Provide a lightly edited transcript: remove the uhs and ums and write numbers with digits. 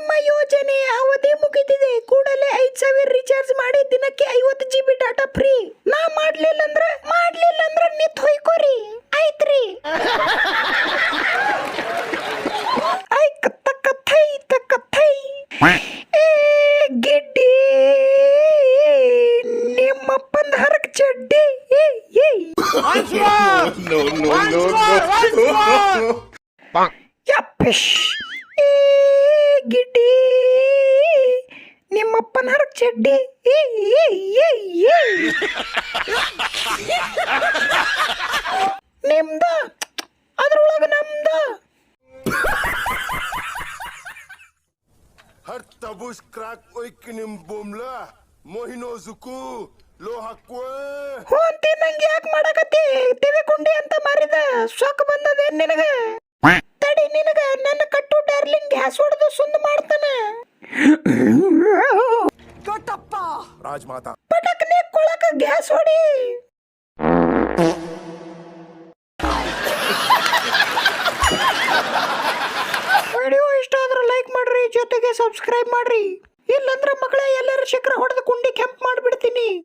ನಿಮ್ಮ ಯೋಜನೆಯ ಅವಧಿ ಮುಗಿದಿದೆ. ಕೂಡಲೇ 5,000 ರೀಚಾರ್ಜ್ ಮಾಡಿ ದಿನಕ್ಕೆ 50 GB ಡಾಟಾ ಫ್ರೀ. ನಾ ಮಾಡ್ಲಿಲ್ಲ ಅಂದ್ರ ನಿತ್ ಹೊಯ್ಕೋರಿ. ಆಯ್ತ್ರಿ. ಗಿಡ್ಡಿ ನಿಮ್ಮಪ್ಪಂದ ಹರಕ್ ಚಡ್ಡಿ. ಯಪ್ಪಿಶ್ ಗಿಡ್ಡಿ ನಿಮ್ಮಪ್ಪನ ಹರಕ್ ಚಡ್ಡಿ. ನಿಮ್ದ ಅದ್ರೊಳಗ ನಮ್ದ. Har tabus krak oikinim bomla mohino zuku lo hakwe. ಹೋಂತಿ ನಂಗೆ ಯಾಕೆ ಮಾಡಕತ್ತಿ? ಟಿವಿ ಕುಂಡಿ ಅಂತ ಮಾರಿದ ಸೊಕ್ಕ ಬಂದದೇನ್ ನಿನಗ? ತಡಿ ನಿನಗ ನನ್ನ ಕಟ್ಟು ಡಾರ್ಲಿಂಗ್ ಗ್ಯಾಸ್ ಹೊಡೆದು ಸುಂದ ಮಾಡ್ತಾನ. Katappa Rajmata ಪಟಕ್ನೆ ಕೊಳಕ ಗ್ಯಾಸ್ ಹೊಡಿ. ವಿಡಿಯೋ ಇಷ್ಟ ಆದ್ರೆ ಲೈಕ್ ಮಾಡ್ರಿ, ಜೊತೆಗೆ ಸಬ್ಸ್ಕ್ರೈಬ್ ಮಾಡ್ರಿ. ಇಲ್ಲಂದ್ರೆ ಮಕ್ಕಳೇ ಎಲ್ಲರೂ ಶೇಖರ ಹೊಡೆದು ಕುಂಡಿ ಕೆಂಪ್ ಮಾಡ್ಬಿಡ್ತೀನಿ.